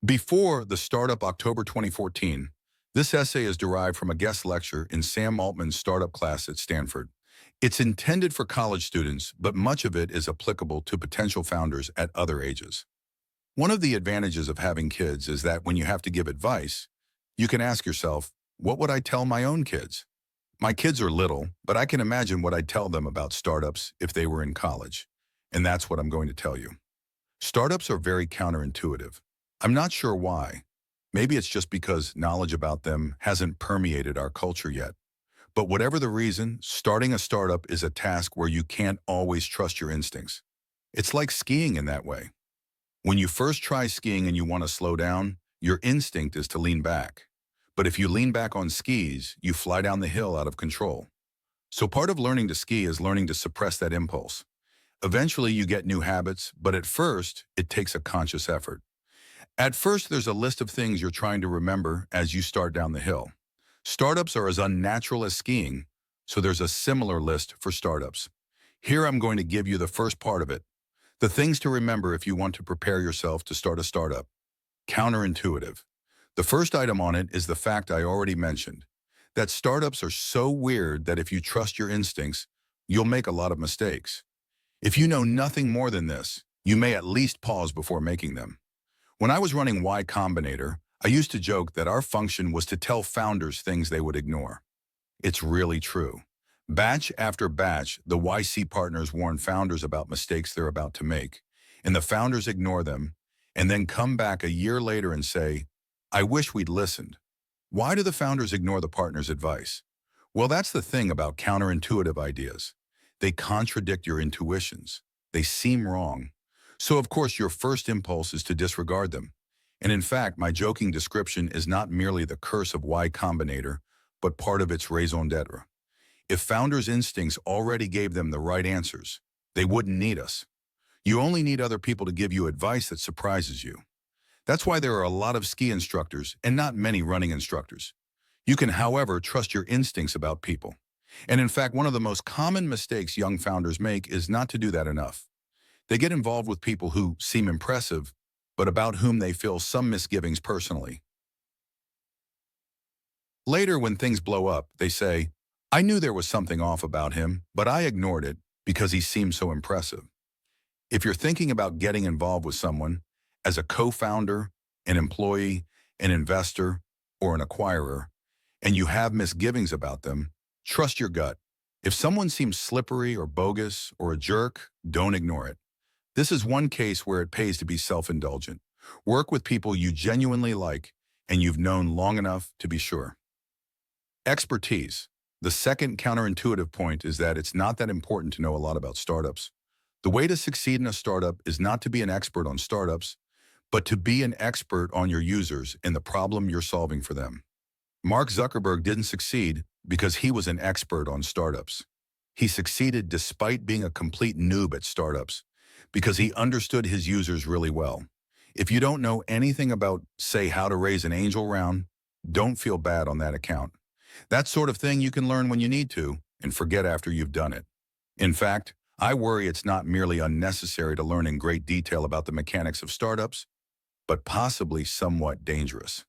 Before the Startup October 2014, this essay is derived from a guest lecture in Sam Altman's startup class at Stanford. It's intended for college students, but much of it is applicable to potential founders at other ages. One of the advantages of having kids is that when you have to give advice, you can ask yourself, what would I tell my own kids? My kids are little, but I can imagine what I'd tell them about startups if they were in college. And that's what I'm going to tell you. Startups are very counterintuitive. I'm not sure why. Maybe it's just because knowledge about them hasn't permeated our culture yet. But whatever the reason, starting a startup is a task where you can't always trust your instincts. It's like skiing in that way. When you first try skiing and you want to slow down, your instinct is to lean back. But if you lean back on skis, you fly down the hill out of control. So part of learning to ski is learning to suppress that impulse. Eventually you get new habits, but at first, it takes a conscious effort. At first, there's a list of things you're trying to remember as you start down the hill. Startups are as unnatural as skiing, so there's a similar list for startups. Here I'm going to give you the first part of it. The things to remember if you want to prepare yourself to start a startup. Counterintuitive. The first item on it is the fact I already mentioned, that startups are so weird that if you trust your instincts, you'll make a lot of mistakes. If you know nothing more than this, you may at least pause before making them. When I was running Y Combinator, I used to joke that our function was to tell founders things they would ignore. It's really true. Batch after batch, the YC partners warn founders about mistakes they're about to make, and the founders ignore them, and then come back a year later and say, I wish we'd listened. Why do the founders ignore the partners' advice? Well, that's the thing about counterintuitive ideas. They contradict your intuitions. They seem wrong. So of course your first impulse is to disregard them. And in fact, my joking description is not merely the curse of Y Combinator, but part of its raison d'etre. If founders' instincts already gave them the right answers, they wouldn't need us. You only need other people to give you advice that surprises you. That's why there are a lot of ski instructors and not many running instructors. You can, however, trust your instincts about people. And in fact, one of the most common mistakes young founders make is not to do that enough. They get involved with people who seem impressive, but about whom they feel some misgivings personally. Later, when things blow up, they say, I knew there was something off about him, but I ignored it because he seemed so impressive. If you're thinking about getting involved with someone as a co-founder, an employee, an investor, or an acquirer, and you have misgivings about them, trust your gut. If someone seems slippery or bogus or a jerk, don't ignore it. This is one case where it pays to be self-indulgent. Work with people you genuinely like and you've known long enough to be sure. Expertise. The second counterintuitive point is that it's not that important to know a lot about startups. The way to succeed in a startup is not to be an expert on startups, but to be an expert on your users and the problem you're solving for them. Mark Zuckerberg didn't succeed because he was an expert on startups. He succeeded despite being a complete noob at startups, because he understood his users really well. If you don't know anything about, say, how to raise an angel round, don't feel bad on that account. That sort of thing you can learn when you need to and forget after you've done it. In fact, I worry it's not merely unnecessary to learn in great detail about the mechanics of startups, but possibly somewhat dangerous.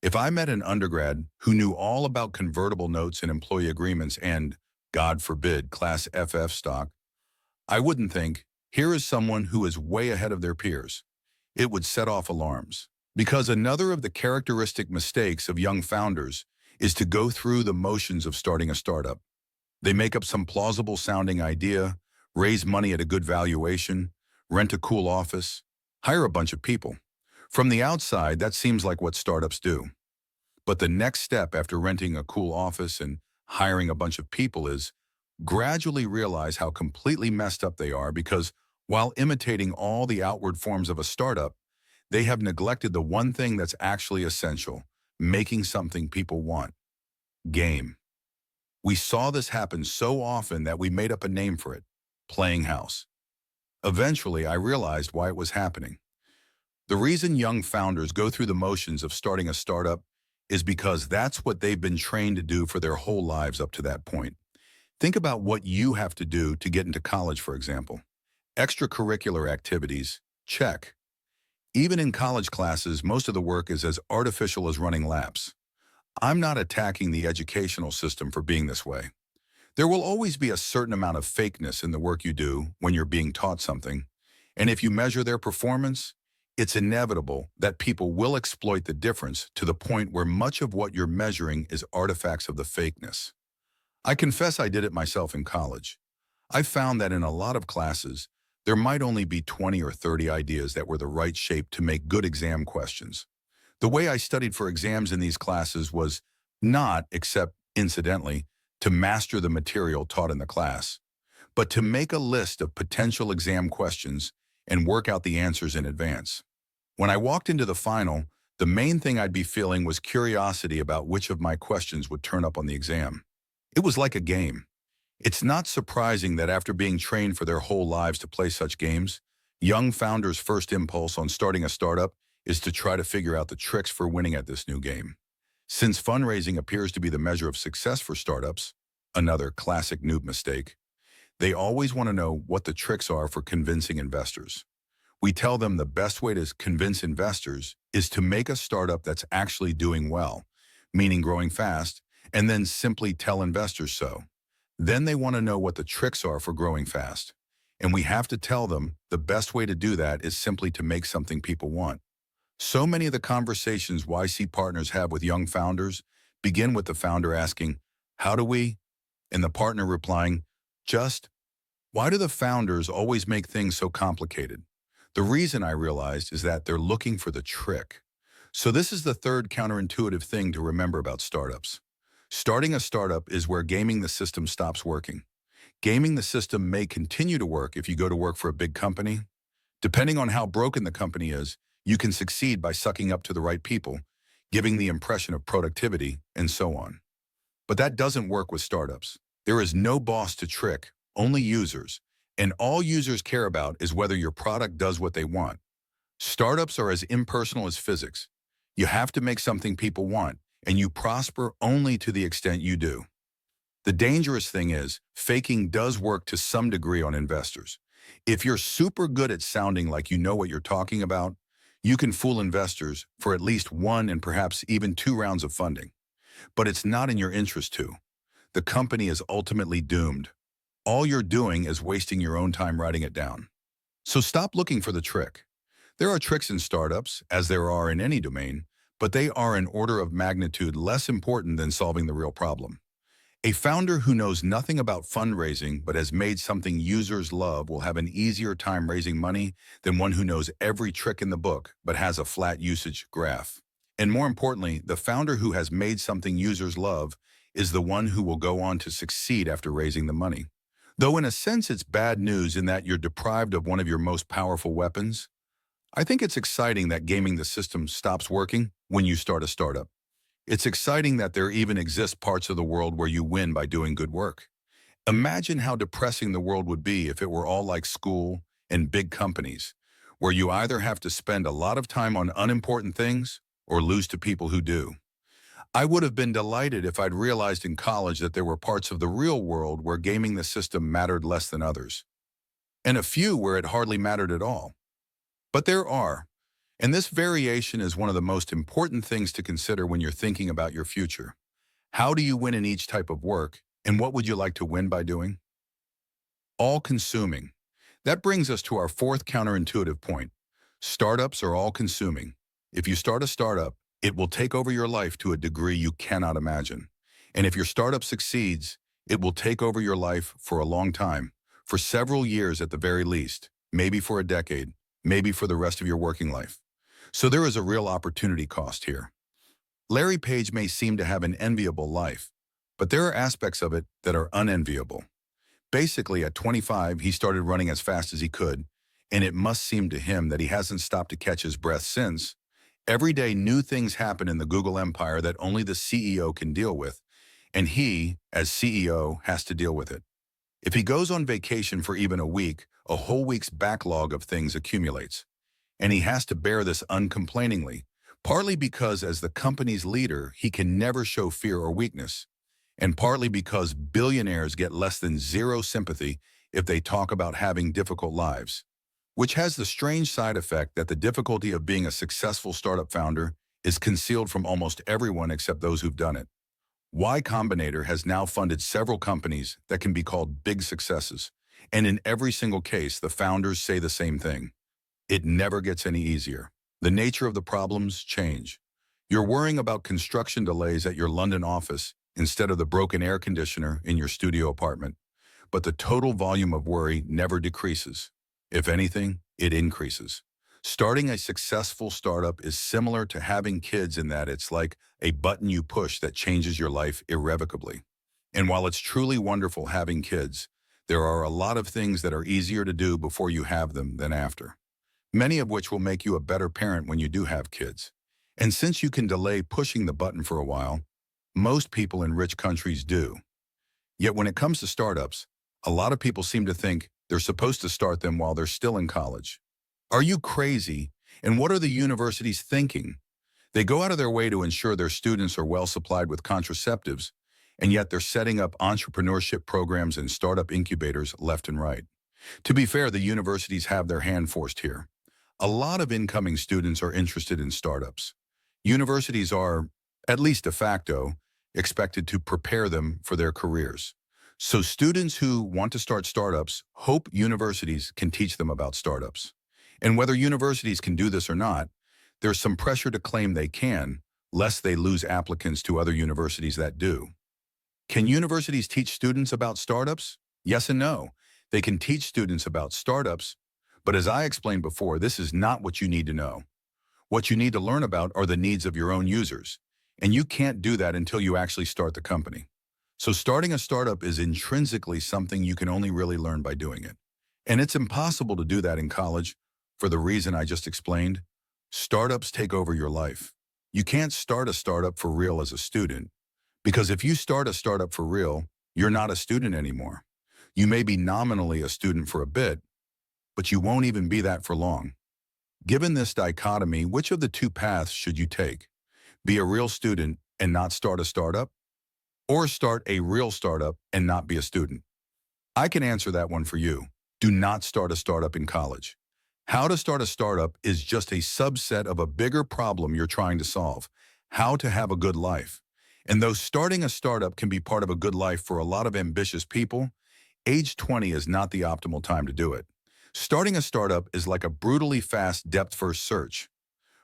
If I met an undergrad who knew all about convertible notes and employee agreements and, God forbid, Class FF stock, I wouldn't think, here is someone who is way ahead of their peers. It would set off alarms. Because another of the characteristic mistakes of young founders is to go through the motions of starting a startup. They make up some plausible sounding idea, raise money at a good valuation, rent a cool office, hire a bunch of people. From the outside, that seems like what startups do. But the next step after renting a cool office and hiring a bunch of people is gradually realize how completely messed up they are, because while imitating all the outward forms of a startup, they have neglected the one thing that's actually essential, making something people want. Game. We saw this happen so often that we made up a name for it, playing house. Eventually, I realized why it was happening. The reason young founders go through the motions of starting a startup is because that's what they've been trained to do for their whole lives up to that point. Think about what you have to do to get into college, for example. Extracurricular activities, check. Even in college classes, most of the work is as artificial as running laps. I'm not attacking the educational system for being this way. There will always be a certain amount of fakeness in the work you do when you're being taught something, and if you measure their performance, it's inevitable that people will exploit the difference to the point where much of what you're measuring is artifacts of the fakeness. I confess I did it myself in college. I found that in a lot of classes, there might only be 20 or 30 ideas that were the right shape to make good exam questions. The way I studied for exams in these classes was not, except incidentally, to master the material taught in the class, but to make a list of potential exam questions and work out the answers in advance. When I walked into the final, the main thing I'd be feeling was curiosity about which of my questions would turn up on the exam. It was like a game. It's not surprising that after being trained for their whole lives to play such games, young founders' first impulse on starting a startup is to try to figure out the tricks for winning at this new game. Since fundraising appears to be the measure of success for startups, another classic noob mistake, they always want to know what the tricks are for convincing investors. We tell them the best way to convince investors is to make a startup that's actually doing well, meaning growing fast, and then simply tell investors so. Then they want to know what the tricks are for growing fast. And we have to tell them the best way to do that is simply to make something people want. So many of the conversations YC partners have with young founders begin with the founder asking, "How do we?" and the partner replying, "Just." Why do the founders always make things so complicated? The reason I realized is that they're looking for the trick. So this is the third counterintuitive thing to remember about startups. Starting a startup is where gaming the system stops working. Gaming the system may continue to work if you go to work for a big company. Depending on how broken the company is, you can succeed by sucking up to the right people, giving the impression of productivity, and so on. But that doesn't work with startups. There is no boss to trick, only users. And all users care about is whether your product does what they want. Startups are as impersonal as physics. You have to make something people want, and you prosper only to the extent you do. The dangerous thing is, faking does work to some degree on investors. If you're super good at sounding like you know what you're talking about, you can fool investors for at least one and perhaps even two rounds of funding. But it's not in your interest to. The company is ultimately doomed. All you're doing is wasting your own time writing it down. So stop looking for the trick. There are tricks in startups, as there are in any domain, but they are an order of magnitude less important than solving the real problem. A founder who knows nothing about fundraising but has made something users love will have an easier time raising money than one who knows every trick in the book but has a flat usage graph. And more importantly, the founder who has made something users love is the one who will go on to succeed after raising the money. Though in a sense it's bad news in that you're deprived of one of your most powerful weapons, I think it's exciting that gaming the system stops working when you start a startup. It's exciting that there even exist parts of the world where you win by doing good work. Imagine how depressing the world would be if it were all like school and big companies, where you either have to spend a lot of time on unimportant things or lose to people who do. I would have been delighted if I'd realized in college that there were parts of the real world where gaming the system mattered less than others, and a few where it hardly mattered at all. But there are, and this variation is one of the most important things to consider when you're thinking about your future. How do you win in each type of work, and what would you like to win by doing? All-consuming. That brings us to our fourth counterintuitive point. Startups are all-consuming. If you start a startup, it will take over your life to a degree you cannot imagine. And if your startup succeeds, it will take over your life for a long time, for several years at the very least, maybe for a decade, maybe for the rest of your working life. So there is a real opportunity cost here. Larry Page may seem to have an enviable life, but there are aspects of it that are unenviable. Basically, at 25, he started running as fast as he could, and it must seem to him that he hasn't stopped to catch his breath since. Every day, new things happen in the Google empire that only the CEO can deal with, and he, as CEO, has to deal with it. If he goes on vacation for even a week, a whole week's backlog of things accumulates, and he has to bear this uncomplainingly, partly because as the company's leader, he can never show fear or weakness, and partly because billionaires get less than zero sympathy if they talk about having difficult lives. which has the strange side effect that the difficulty of being a successful startup founder is concealed from almost everyone except those who've done it. Y Combinator has now funded several companies that can be called big successes, and in every single case, the founders say the same thing. It never gets any easier. The nature of the problems change. You're worrying about construction delays at your London office instead of the broken air conditioner in your studio apartment. But the total volume of worry never decreases. If anything, it increases. Starting a successful startup is similar to having kids in that it's like a button you push that changes your life irrevocably. And while it's truly wonderful having kids, there are a lot of things that are easier to do before you have them than after, many of which will make you a better parent when you do have kids. And since you can delay pushing the button for a while, most people in rich countries do. Yet when it comes to startups, a lot of people seem to think they're supposed to start them while they're still in college. Are you crazy? And what are the universities thinking? They go out of their way to ensure their students are well supplied with contraceptives, and yet they're setting up entrepreneurship programs and startup incubators left and right. To be fair, the universities have their hand forced here. A lot of incoming students are interested in startups. Universities are, at least de facto, expected to prepare them for their careers. So students who want to start startups hope universities can teach them about startups. And whether universities can do this or not, there's some pressure to claim they can, lest they lose applicants to other universities that do. Can universities teach students about startups? Yes and no. They can teach students about startups, but as I explained before, this is not what you need to know. What you need to learn about are the needs of your own users, and you can't do that until you actually start the company. So starting a startup is intrinsically something you can only really learn by doing it. And it's impossible to do that in college for the reason I just explained. Startups take over your life. You can't start a startup for real as a student, because if you start a startup for real, you're not a student anymore. You may be nominally a student for a bit, but you won't even be that for long. Given this dichotomy, which of the two paths should you take? Be a real student and not start a startup? Or start a real startup and not be a student? I can answer that one for you. Do not start a startup in college. How to start a startup is just a subset of a bigger problem you're trying to solve: how to have a good life. And though starting a startup can be part of a good life for a lot of ambitious people, age 20 is not the optimal time to do it. Starting a startup is like a brutally fast depth-first search.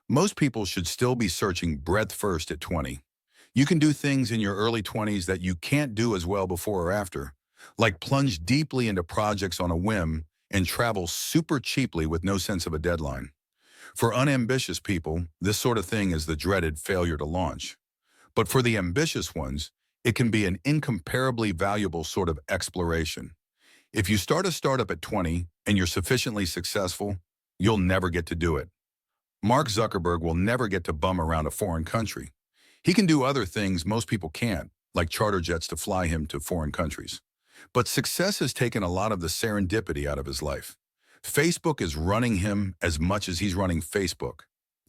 Most people should still be searching breadth first at 20. You can do things in your early 20s that you can't do as well before or after, like plunge deeply into projects on a whim and travel super cheaply with no sense of a deadline. For unambitious people, this sort of thing is the dreaded failure to launch. But for the ambitious ones, it can be an incomparably valuable sort of exploration. If you start a startup at 20 and you're sufficiently successful, you'll never get to do it. Mark Zuckerberg will never get to bum around a foreign country. He can do other things most people can't, like charter jets to fly him to foreign countries. But success has taken a lot of the serendipity out of his life. Facebook is running him as much as he's running Facebook.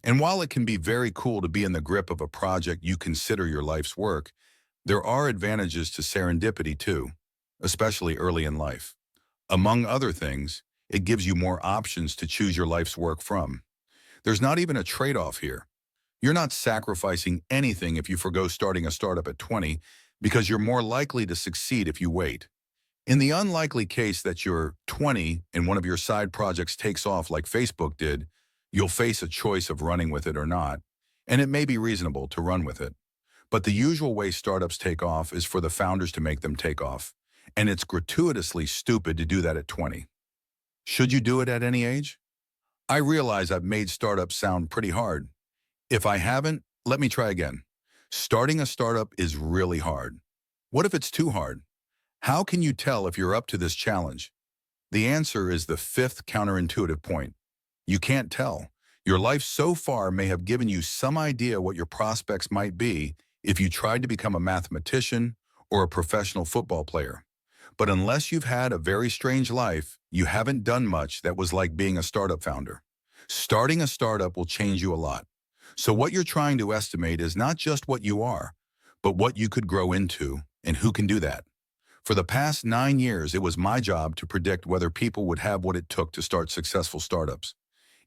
And while it can be very cool to be in the grip of a project you consider your life's work, there are advantages to serendipity too, especially early in life. Among other things, it gives you more options to choose your life's work from. There's not even a trade-off here. You're not sacrificing anything if you forgo starting a startup at 20, because you're more likely to succeed if you wait. In the unlikely case that you're 20 and one of your side projects takes off like Facebook did, you'll face a choice of running with it or not, and it may be reasonable to run with it. But the usual way startups take off is for the founders to make them take off, and it's gratuitously stupid to do that at 20. Should you do it at any age? I realize I've made startups sound pretty hard. If I haven't, let me try again. Starting a startup is really hard. What if it's too hard? How can you tell if you're up to this challenge? The answer is the fifth counterintuitive point. You can't tell. Your life so far may have given you some idea what your prospects might be if you tried to become a mathematician or a professional football player. But unless you've had a very strange life, you haven't done much that was like being a startup founder. Starting a startup will change you a lot. So what you're trying to estimate is not just what you are, but what you could grow into, and who can do that. For the past 9 years, it was my job to predict whether people would have what it took to start successful startups.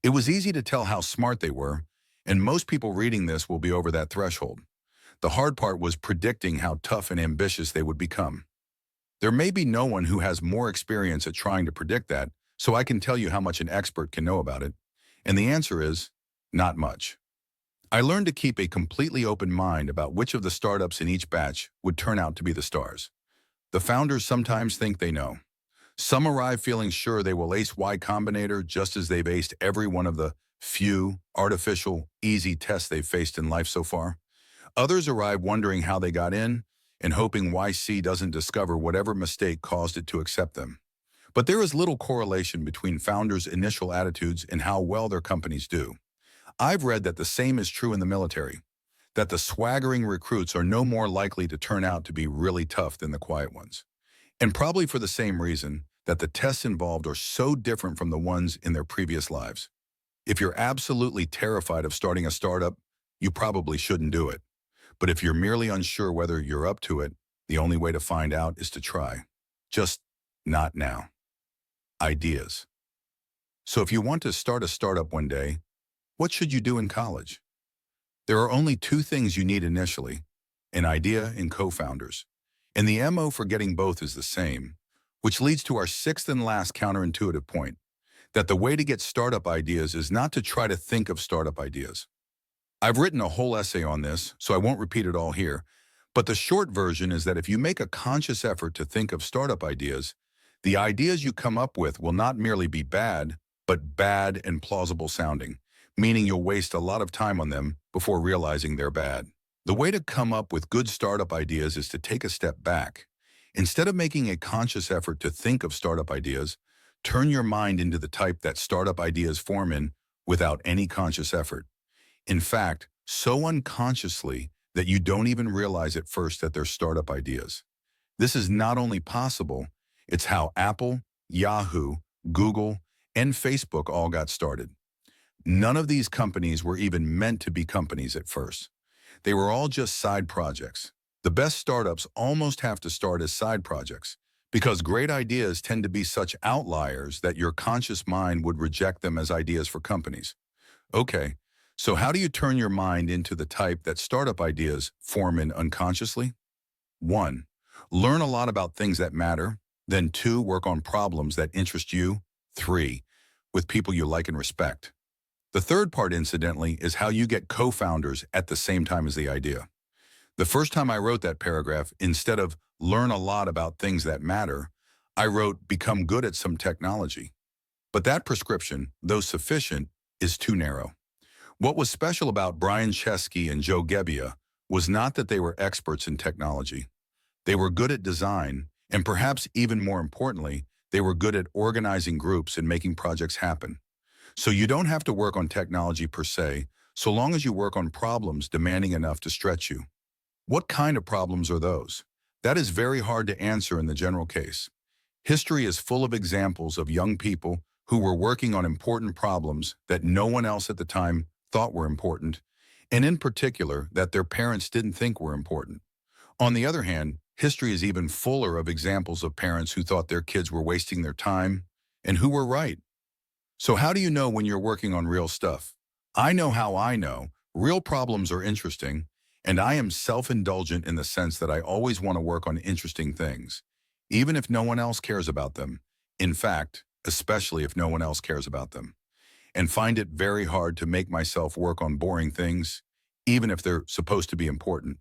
It was easy to tell how smart they were, and most people reading this will be over that threshold. The hard part was predicting how tough and ambitious they would become. There may be no one who has more experience at trying to predict that, so I can tell you how much an expert can know about it. And the answer is, not much. I learned to keep a completely open mind about which of the startups in each batch would turn out to be the stars. The founders sometimes think they know. Some arrive feeling sure they will ace Y Combinator just as they've aced every one of the few, artificial, easy tests they've faced in life so far. Others arrive wondering how they got in and hoping YC doesn't discover whatever mistake caused it to accept them. But there is little correlation between founders' initial attitudes and how well their companies do. I've read that the same is true in the military, that the swaggering recruits are no more likely to turn out to be really tough than the quiet ones. And probably for the same reason that the tests involved are so different from the ones in their previous lives. If you're absolutely terrified of starting a startup, you probably shouldn't do it. But if you're merely unsure whether you're up to it, the only way to find out is to try. Just not now. Ideas. So if you want to start a startup one day, what should you do in college? There are only two things you need initially, an idea and co-founders. And the MO for getting both is the same, which leads to our sixth and last counterintuitive point, that the way to get startup ideas is not to try to think of startup ideas. I've written a whole essay on this, so I won't repeat it all here, but the short version is that if you make a conscious effort to think of startup ideas, the ideas you come up with will not merely be bad, but bad and plausible sounding, meaning you'll waste a lot of time on them before realizing they're bad. The way to come up with good startup ideas is to take a step back. Instead of making a conscious effort to think of startup ideas, turn your mind into the type that startup ideas form in without any conscious effort. In fact, so unconsciously that you don't even realize at first that they're startup ideas. This is not only possible, it's how Apple, Yahoo, Google, and Facebook all got started. None of these companies were even meant to be companies at first. They were all just side projects. The best startups almost have to start as side projects because great ideas tend to be such outliers that your conscious mind would reject them as ideas for companies. Okay, so how do you turn your mind into the type that startup ideas form in unconsciously? 1. Learn a lot about things that matter. Then 2. Work on problems that interest you. 3. With people you like and respect. The third part, incidentally, is how you get co-founders at the same time as the idea. The first time I wrote that paragraph, instead of learn a lot about things that matter, I wrote become good at some technology. But that prescription, though sufficient, is too narrow. What was special about Brian Chesky and Joe Gebbia was not that they were experts in technology. They were good at design, and perhaps even more importantly, they were good at organizing groups and making projects happen. So you don't have to work on technology per se, so long as you work on problems demanding enough to stretch you. What kind of problems are those? That is very hard to answer in the general case. History is full of examples of young people who were working on important problems that no one else at the time thought were important, and in particular that their parents didn't think were important. On the other hand, history is even fuller of examples of parents who thought their kids were wasting their time and who were right. So how do you know when you're working on real stuff? I know how I know. Real problems are interesting, and I am self-indulgent in the sense that I always want to work on interesting things, even if no one else cares about them. In fact, especially if no one else cares about them. And find it very hard to make myself work on boring things, even if they're supposed to be important.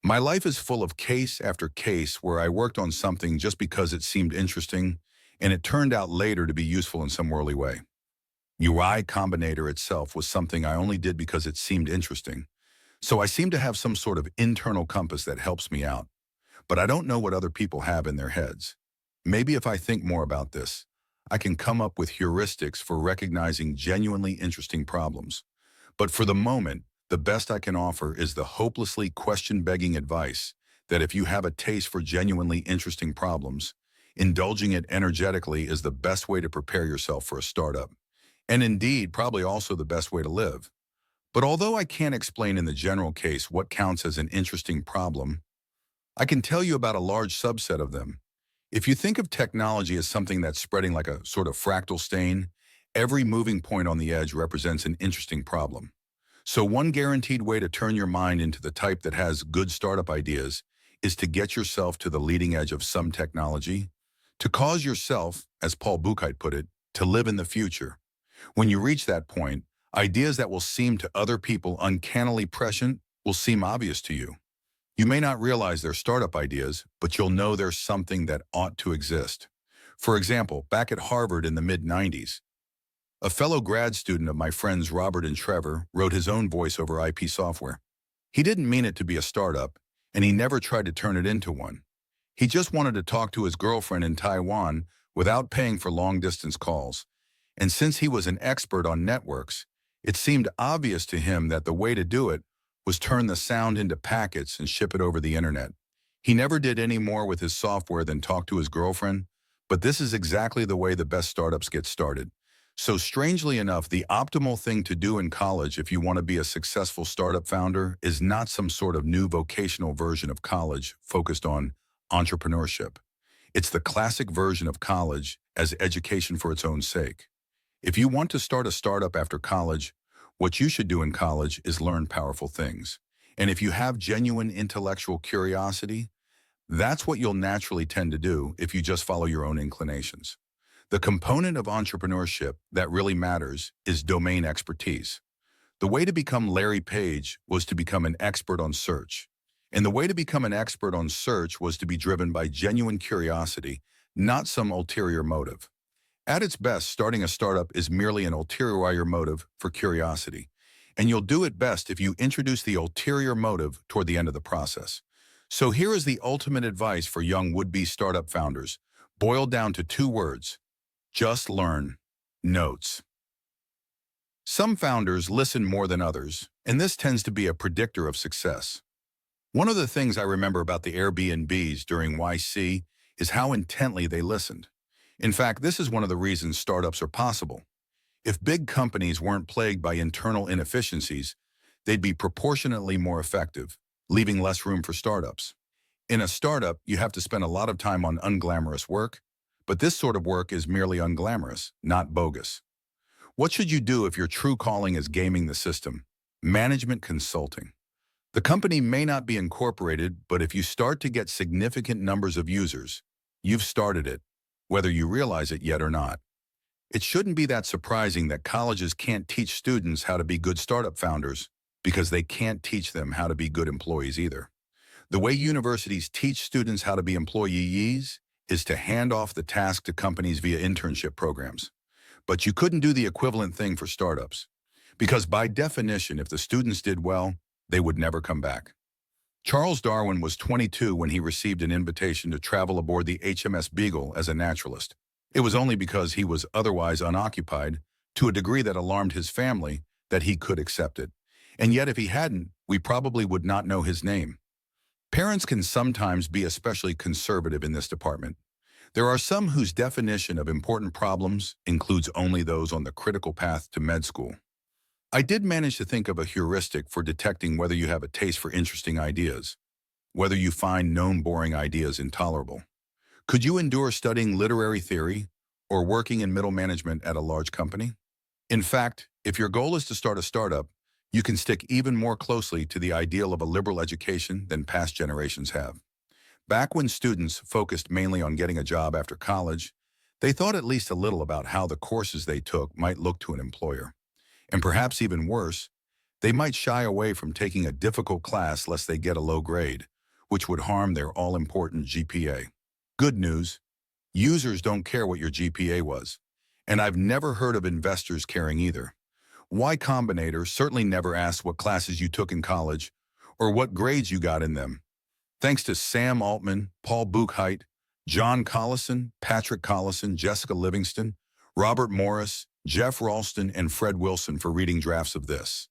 My life is full of case after case where I worked on something just because it seemed interesting, and it turned out later to be useful in some worldly way. Y Combinator itself was something I only did because it seemed interesting. So I seem to have some sort of internal compass that helps me out. But I don't know what other people have in their heads. Maybe if I think more about this, I can come up with heuristics for recognizing genuinely interesting problems. But for the moment, the best I can offer is the hopelessly question-begging advice that if you have a taste for genuinely interesting problems, indulging it energetically is the best way to prepare yourself for a startup. And indeed, probably also the best way to live. But although I can't explain in the general case what counts as an interesting problem, I can tell you about a large subset of them, If you think of technology as something that's spreading like a sort of fractal stain, every moving point on the edge represents an interesting problem. So one guaranteed way to turn your mind into the type that has good startup ideas is to get yourself to the leading edge of some technology, to cause yourself, as Paul Buchheit put it, to live in the future. When you reach that point, ideas that will seem to other people uncannily prescient will seem obvious to you. You may not realize they're startup ideas, but you'll know there's something that ought to exist. For example, back at Harvard in the mid-90s, a fellow grad student of my friends Robert and Trevor wrote his own voice-over IP software. He didn't mean it to be a startup, and he never tried to turn it into one. He just wanted to talk to his girlfriend in Taiwan without paying for long-distance calls. And since he was an expert on networks, it seemed obvious to him that the way to do it was turn the sound into packets and ship it over the internet. He never did any more with his software than talk to his girlfriend, but this is exactly the way the best startups get started. So strangely enough, the optimal thing to do in college if you want to be a successful startup founder is not some sort of new vocational version of college focused on entrepreneurship. It's the classic version of college as education for its own sake. If you want to start a startup after college, what you should do in college is learn powerful things. And if you have genuine intellectual curiosity, that's what you'll naturally tend to do if you just follow your own inclinations. The component of entrepreneurship that really matters is domain expertise. The way to become Larry Page was to become an expert on search. And the way to become an expert on search was to be driven by genuine curiosity, not some ulterior motive. At its best, starting a startup is merely an ulterior motive for curiosity. And you'll do it best if you introduce the ulterior motive toward the end of the process. So here is the ultimate advice for young would-be startup founders, boiled down to two words: just learn. Notes. Some founders listen more than others, and this tends to be a predictor of success. One of the things I remember about the Airbnbs during YC is how intently they listened. In fact, this is one of the reasons startups are possible. If big companies weren't plagued by internal inefficiencies, they'd be proportionately more effective, leaving less room for startups. In a startup, you have to spend a lot of time on unglamorous work, but this sort of work is merely unglamorous, not bogus. What should you do if your true calling is gaming the system? Management consulting. The company may not be incorporated, but if you start to get significant numbers of users, you've started it, whether you realize it yet or not. It shouldn't be that surprising that colleges can't teach students how to be good startup founders because they can't teach them how to be good employees either. The way universities teach students how to be employees is to hand off the task to companies via internship programs. But you couldn't do the equivalent thing for startups, because by definition, if the students did well, they would never come back. Charles Darwin was 22 when he received an invitation to travel aboard the HMS Beagle as a naturalist. It was only because he was otherwise unoccupied, to a degree that alarmed his family, that he could accept it. And yet if he hadn't, we probably would not know his name. Parents can sometimes be especially conservative in this department. There are some whose definition of important problems includes only those on the critical path to med school. I did manage to think of a heuristic for detecting whether you have a taste for interesting ideas, whether you find known boring ideas intolerable. Could you endure studying literary theory or working in middle management at a large company? In fact, if your goal is to start a startup, you can stick even more closely to the ideal of a liberal education than past generations have. Back when students focused mainly on getting a job after college, they thought at least a little about how the courses they took might look to an employer. And perhaps even worse, they might shy away from taking a difficult class lest they get a low grade, which would harm their all-important GPA. Good news, users don't care what your GPA was, and I've never heard of investors caring either. Y Combinator certainly never asked what classes you took in college or what grades you got in them. Thanks to Sam Altman, Paul Buchheit, John Collison, Patrick Collison, Jessica Livingston, Robert Morris, Jeff Ralston, and Fred Wilson for reading drafts of this.